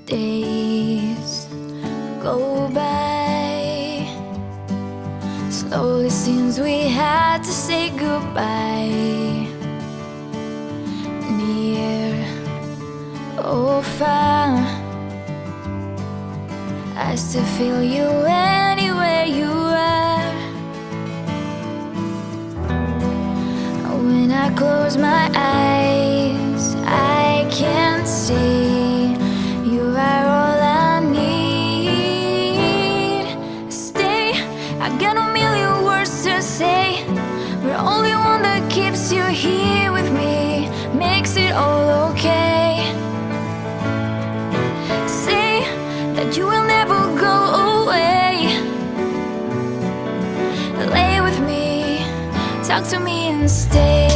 Days go by slowly since we had to say goodbye. Near or far, I still feel you anywhere you are. When I close my eyes, I can see you are all I need. Stay, I got a million words to say, but only one that keeps you here with me makes it all okay. Say that you will never go away. Lay with me, talk to me and stay.